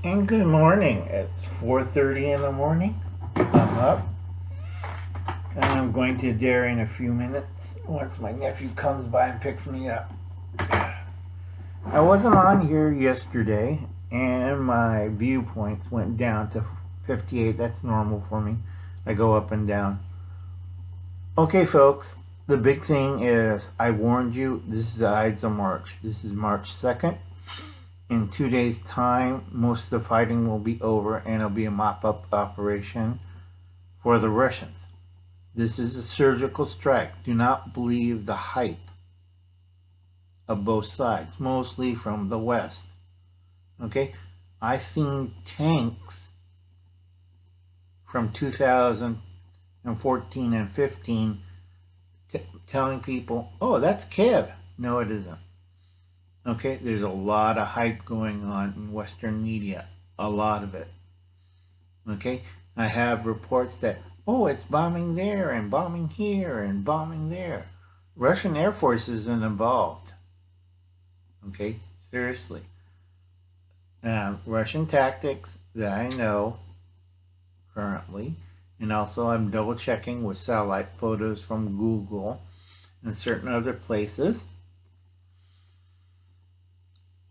And good morning. It's 4:30 in the morning. I'm up and I'm going to dare in a few minutes once my nephew comes by and picks me up. I wasn't on here yesterday and my viewpoints went down to 58. That's normal for me. I go up and down. Okay, folks, the big thing is I warned you, this is the Ides of March. This is March 2nd. In 2 days' time, most of the fighting will be over and it'll be a mop-up operation for the Russians. This is a surgical strike. Do not believe the hype of both sides, mostly from the West. Okay? I've seen tanks from 2014 and 15 telling people, oh, that's Kiev. No, it isn't. Okay, there's a lot of hype going on in Western media, a lot of it. Okay, I have reports that, oh, it's bombing there and bombing here and bombing there. Russian Air Force isn't involved. Okay, seriously. Russian tactics that I know currently, and also I'm double checking with satellite photos from Google and certain other places.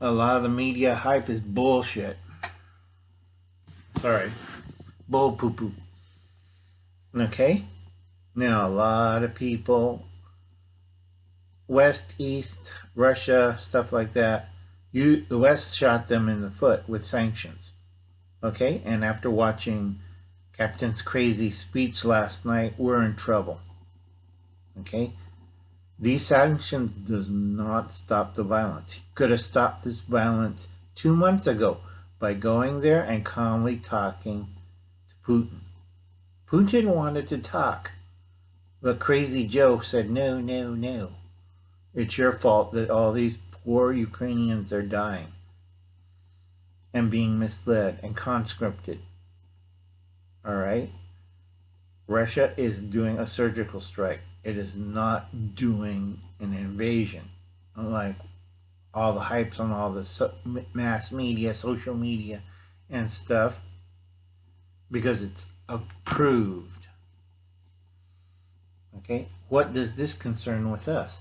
A lot of the media hype is bullshit. Sorry. Bull poo poo. Okay? Now, a lot of people, West, East, Russia, stuff like that, the West shot them in the foot with sanctions. Okay? And after watching Captain's crazy speech last night, we're in trouble. Okay? These sanctions does not stop the violence. He could have stopped this violence 2 months ago by going there and calmly talking to Putin. Putin wanted to talk. But Crazy Joe said, no, no, no. It's your fault that all these poor Ukrainians are dying and being misled and conscripted. All right? Russia is doing a surgical strike. It is not doing an invasion, like all the hypes on all the mass media, social media, and stuff, because it's approved. Okay, what does this concern with us?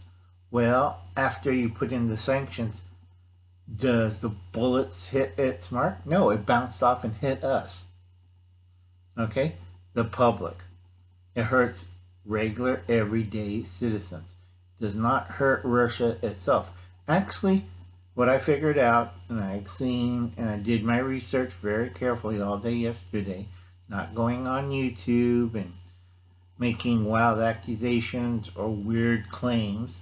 Well, after you put in the sanctions, does the bullets hit its mark? No, it bounced off and hit us. Okay, the public. It hurts regular, everyday citizens. Does not hurt Russia itself. Actually, what I figured out, and I've seen, and I did my research very carefully all day yesterday, not going on YouTube and making wild accusations or weird claims,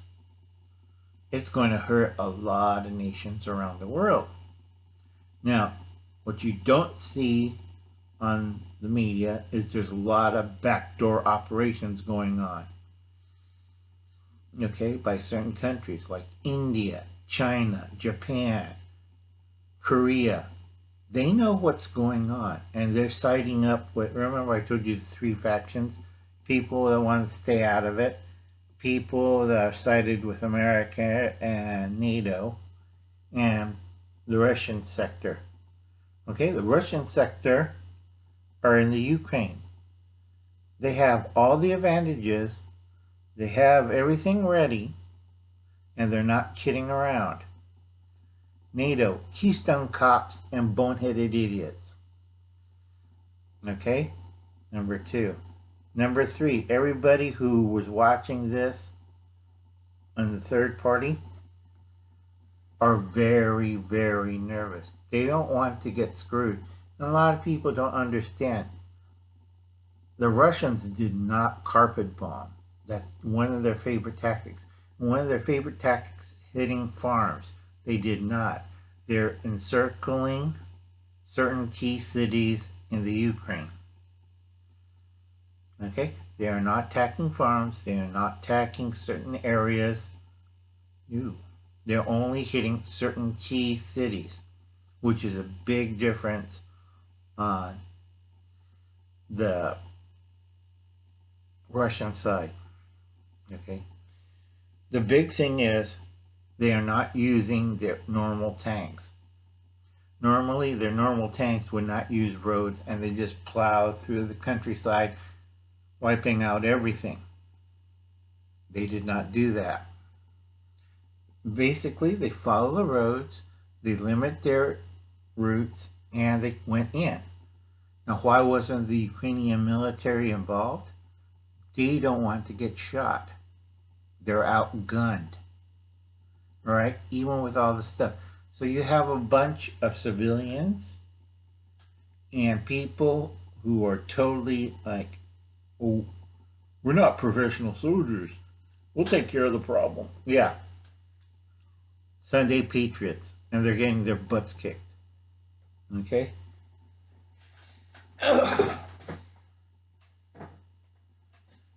it's going to hurt a lot of nations around the world. Now, what you don't see on the media is there's a lot of backdoor operations going on, okay, by certain countries like India, China, Japan, Korea. They know what's going on and they're siding up with, remember I told you the three factions? People that want to stay out of it, people that are sided with America and NATO, and the Russian sector. Okay, the Russian sector are in the Ukraine. They have all the advantages, they have everything ready, and they're not kidding around. NATO, Keystone cops and boneheaded idiots. Okay, number 2. Number 3, everybody who was watching this on the third party are very, very nervous. They don't want to get screwed. And a lot of people don't understand. The Russians did not carpet bomb. That's one of their favorite tactics. One of their favorite tactics, hitting farms. They did not. They're encircling certain key cities in the Ukraine. Okay? They are not attacking farms. They are not attacking certain areas. They're only hitting certain key cities, which is a big difference on the Russian side. Okay? The big thing is they are not using their normal tanks. Normally, their normal tanks would not use roads, and they just plow through the countryside, wiping out everything. They did not do that. Basically, they follow the roads, they limit their routes, and they went in. Now, why wasn't the Ukrainian military involved? They don't want to get shot. They're outgunned. All right? Even with all the stuff. So you have a bunch of civilians and people who are totally like, oh, we're not professional soldiers. We'll take care of the problem. Yeah. Sunday patriots. And they're getting their butts kicked. Okay?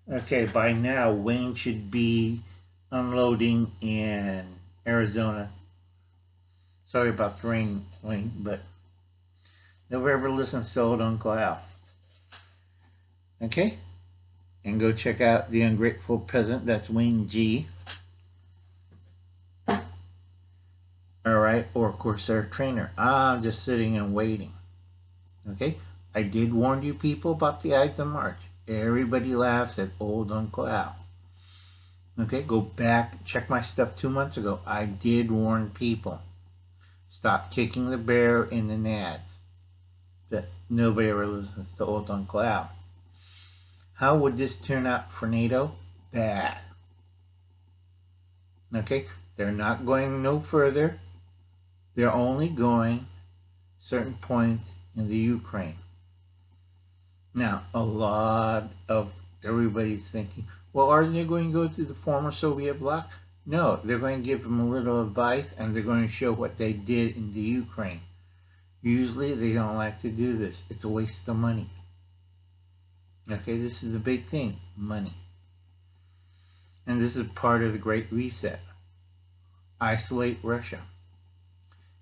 Okay, by now Wayne should be unloading in Arizona. Sorry about the rain, Wayne, but never ever listen to Old Uncle Al. Okay? And go check out the Ungrateful Peasant. That's Wayne G. Alright, or Corsair Trainer. I'm just sitting and waiting. Okay? I did warn you people about the Ides of March. Everybody laughs at Old Uncle Al. Okay, go back, check my stuff 2 months ago. I did warn people. Stop kicking the bear in the nads. That nobody ever listens to Old Uncle Al. How would this turn out for NATO? Bad. Okay, they're not going no further. They're only going certain points in the Ukraine. Now, a lot of everybody's thinking, well, are they going to go to the former Soviet bloc? No, they're going to give them a little advice, and they're going to show what they did in the Ukraine. Usually, they don't like to do this. It's a waste of money. Okay, this is a big thing, money. And this is part of the Great Reset. Isolate Russia.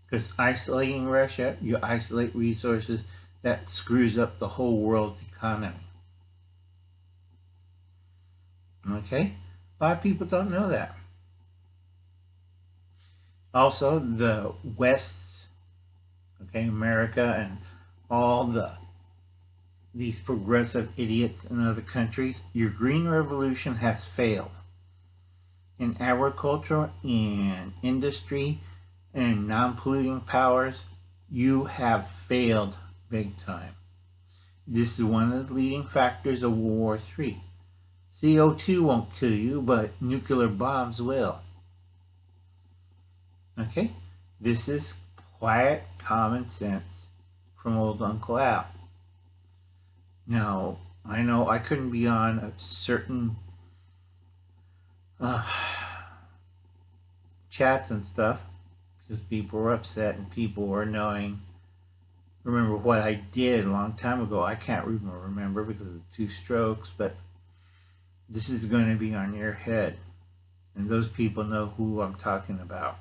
Because isolating Russia, you isolate resources that screws up the whole world's economy. Okay? A lot of people don't know that. Also, the West, okay, America and all these progressive idiots in other countries, your green revolution has failed. In agriculture, in industry, and non-polluting powers, you have failed big time. This is one of the leading factors of World War III. CO2 won't kill you, but nuclear bombs will. Okay? This is quiet common sense from Old Uncle Al. Now, I know I couldn't be on a certain chats and stuff because people were upset and people were annoying. Remember what I did a long time ago. I can't remember because of 2 strokes, but this is going to be on your head. And those people know who I'm talking about.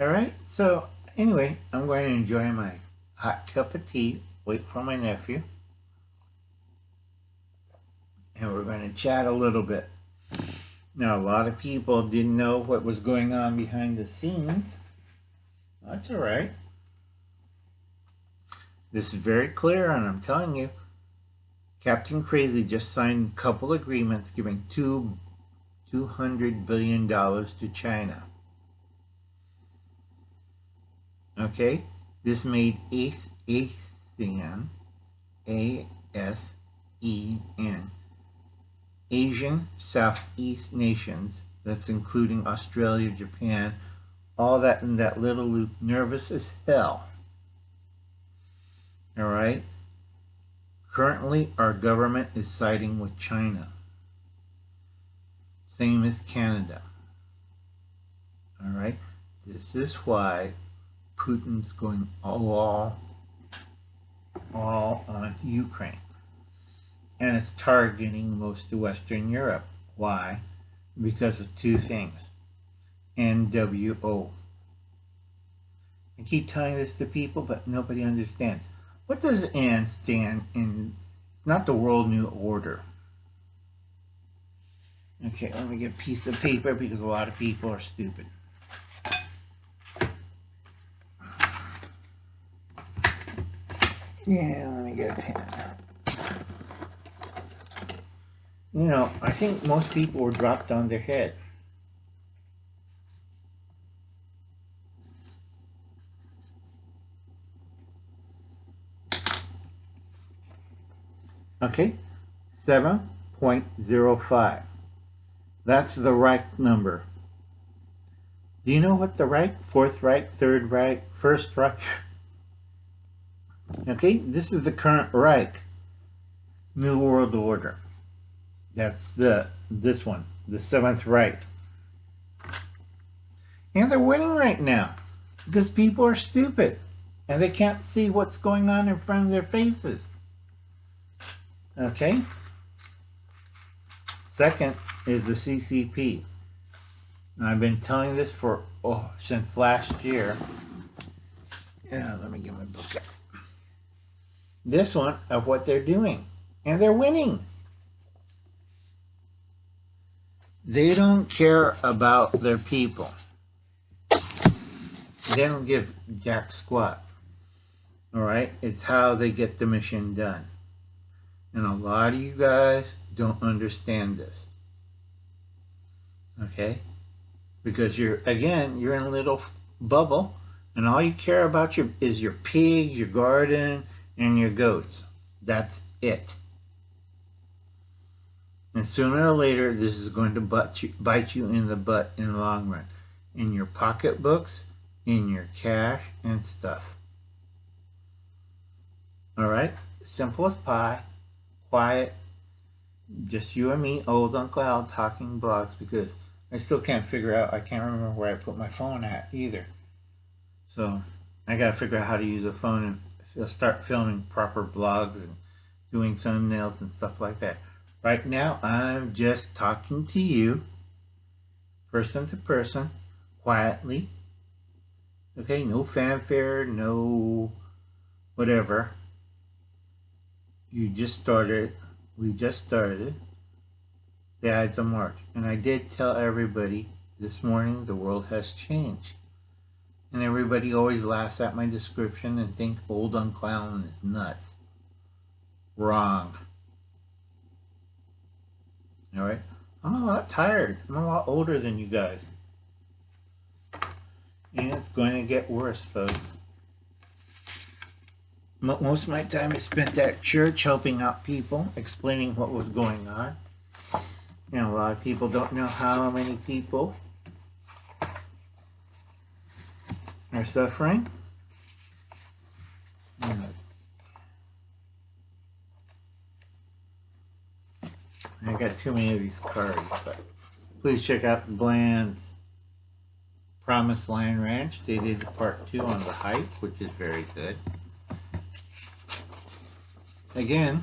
Alright, so anyway, I'm going to enjoy my hot cup of tea, wait for my nephew, and we're going to chat a little bit. Now, a lot of people didn't know what was going on behind the scenes. That's alright. This is very clear, and I'm telling you, Captain Crazy just signed a couple agreements giving $200 billion to China. Okay? This made ASEAN, A-S-E-N, Asian Southeast nations, that's including Australia, Japan, all that in that little loop, nervous as hell. Alright? Currently, our government is siding with China. Same as Canada. Alright? This is why Putin's going all on Ukraine. And it's targeting most of Western Europe. Why? Because of 2 things. NWO. I keep telling this to people, but nobody understands. What does N stand in? It's not the World New Order. Okay, let me get a piece of paper because a lot of people are stupid. Yeah, let me get a pen. You know, I think most people were dropped on their head. Okay, 7.05. That's the Reich number. Do you know what the Reich, Fourth Reich, Third Reich, First Reich? Okay, this is the current Reich, New World Order. That's this one, the Seventh Reich. And they're winning right now because people are stupid and they can't see what's going on in front of their faces. Okay? Second is the CCP. And I've been telling this for since last year. Yeah, let me get my book out. This one of what they're doing. And they're winning. They don't care about their people. They don't give jack squat. Alright? It's how they get the mission done. And a lot of you guys don't understand this. Okay? Because you're in a little bubble, and all you care about is your pigs, your garden, and your goats. That's it. And sooner or later, this is going to bite you in the butt in the long run. In your pocketbooks, in your cash, and stuff. Alright? Simple as pie. Quiet. Just you and me, old Uncle Al, talking blogs, because I still can't figure out, I can't remember where I put my phone at either. So I gotta figure out how to use a phone and start filming proper blogs and doing thumbnails and stuff like that. Right now I'm just talking to you, person to person, quietly. Okay, no fanfare, no whatever. We just started the Ides of March. And I did tell everybody this morning the world has changed. And everybody always laughs at my description and thinks old Uncle Alan is nuts. Wrong. Alright? I'm a lot tired. I'm a lot older than you guys. And it's going to get worse, folks. Most of my time is spent at church helping out people, explaining what was going on. You know, a lot of people don't know how many people are suffering. I got too many of these cards, but please check out the Bland's Promised Land Ranch. They did part 2 on the hike, which is very good. Again,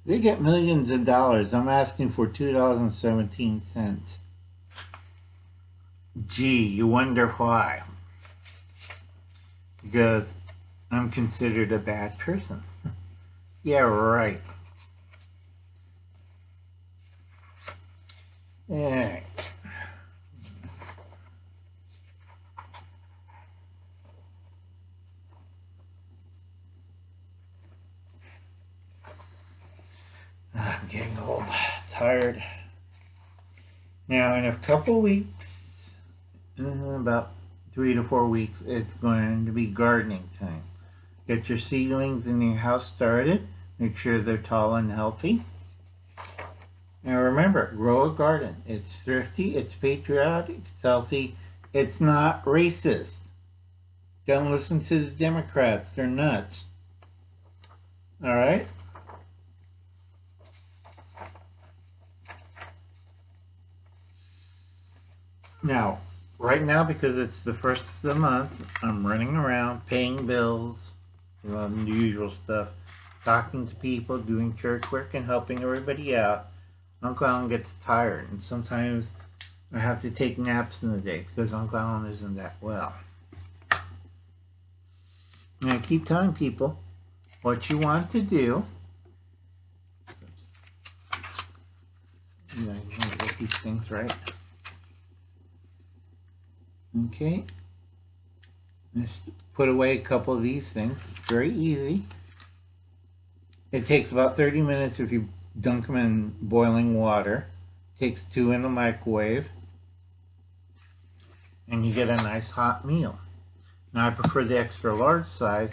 they get millions of dollars. I'm asking for $2.17. Gee, you wonder why. Because I'm considered a bad person. Yeah, right. Yeah. I'm getting old, tired. Now, in a couple weeks, about 3 to 4 weeks, it's going to be gardening time. Get your seedlings in your house started. Make sure they're tall and healthy. Now remember, grow a garden. It's thrifty, it's patriotic, it's healthy, it's not racist. Don't listen to the Democrats, they're nuts. Alright? Now, right now, because it's the first of the month, I'm running around paying bills, you know, the usual stuff, talking to people, doing church work, and helping everybody out. Uncle Alan gets tired, and sometimes I have to take naps in the day because Uncle Alan isn't that well. And I keep telling people what you want to do. these things right. Okay. Let's put away a couple of these things. It's very easy. It takes about 30 minutes if you dunk them in boiling water. It takes 2 in the microwave. And you get a nice hot meal. Now I prefer the extra large size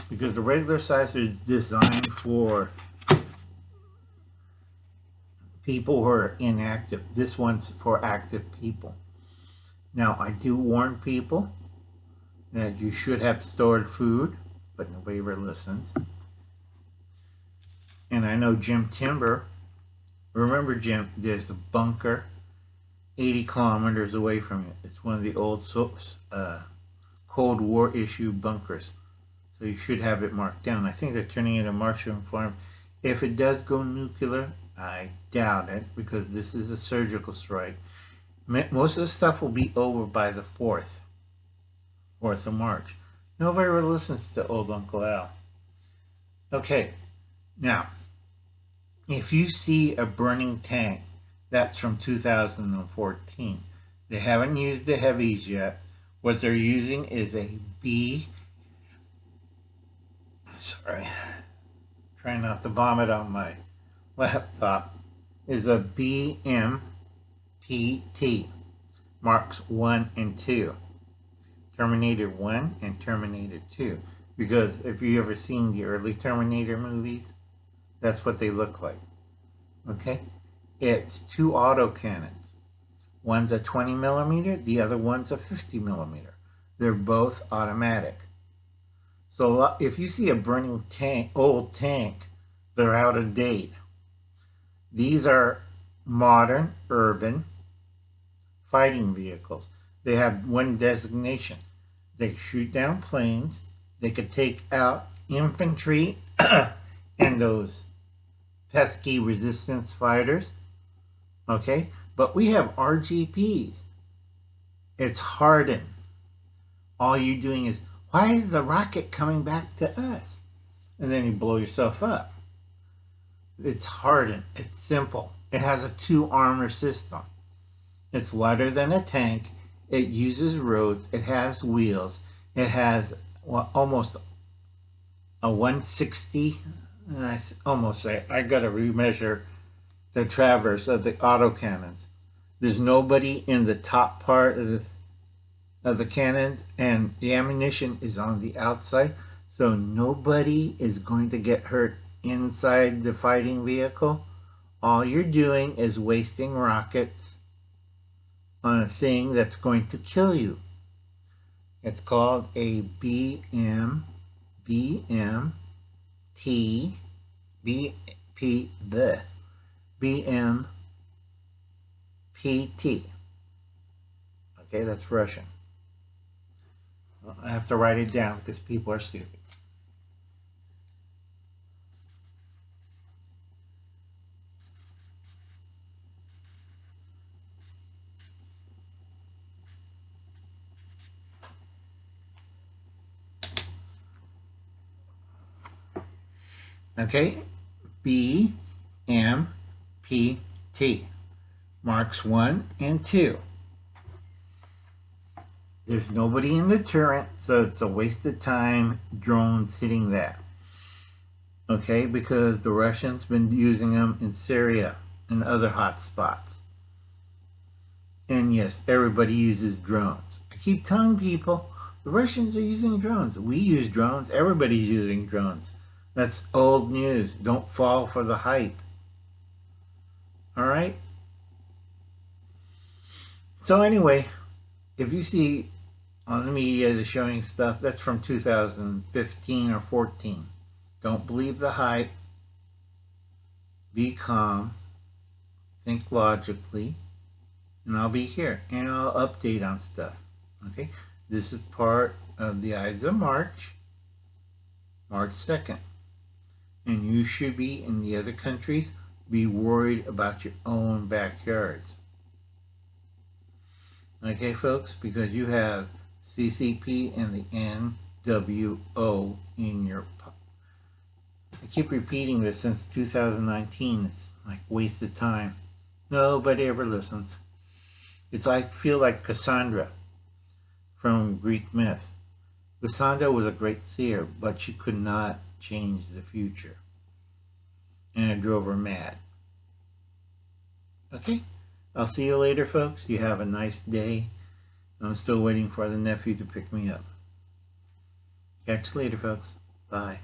because the regular size is designed for people who are inactive. This one's for active people. Now I do warn people that you should have stored food, but nobody ever listens. And I know Jim Timber, remember Jim, there's a bunker 80 kilometers away from you. It's one of the old Cold War issue bunkers. So you should have it marked down. I think they're turning it a Martian farm. If it does go nuclear, I doubt it because this is a surgical strike. Most of the stuff will be over by the 4th of March. Nobody ever listens to old Uncle Al. Okay, now, if you see a burning tank, that's from 2014. They haven't used the heavies yet. What they're using is a trying not to vomit on my laptop, is a BMPT, Marks 1 and 2. Terminator 1 and Terminator 2. Because if you ever seen the early Terminator movies, that's what they look like. Okay? It's 2 autocannons. One's a 20 millimeter, the other one's a 50 millimeter. They're both automatic. So if you see a burning tank, old tank, they're out of date. These are modern, urban fighting vehicles. They have one designation. They shoot down planes. They could take out infantry and those pesky resistance fighters. Okay? But we have RGPs. It's hardened. All you're doing is, why is the rocket coming back to us? And then you blow yourself up. It's hardened. It's simple. It has a 2 armor system. It's lighter than a tank. It uses roads. It has wheels. It has almost a 160. I got to remeasure the traverse of the autocannons. There's nobody in the top part of the cannon, and the ammunition is on the outside, so nobody is going to get hurt inside the fighting vehicle. All you're doing is wasting rockets on a thing that's going to kill you. It's called a BMPT. Okay, that's Russian. I have to write it down because people are stupid. Okay, BMPT, Marks 1 and 2. There's nobody in the turret, so it's a waste of time drones hitting that. Okay, because the Russians been using them in Syria and other hot spots. And yes, everybody uses drones. I keep telling people, the Russians are using drones. We use drones. Everybody's using drones. That's old news. Don't fall for the hype. All right? So anyway, if you see on the media they're showing stuff, that's from 2015 or 14. Don't believe the hype. Be calm. Think logically. And I'll be here. And I'll update on stuff. Okay? This is part of the Ides of March. March 2nd. And you should be, in the other countries, be worried about your own backyards. Okay, folks? Because you have CCP and the NWO in your... I keep repeating this since 2019. It's like wasted time. Nobody ever listens. It's like, feel like Cassandra from Greek myth. Cassandra was a great seer, but she could not change the future. And it drove her mad. Okay? I'll see you later, folks. You have a nice day. I'm still waiting for the nephew to pick me up. Catch you later, folks. Bye.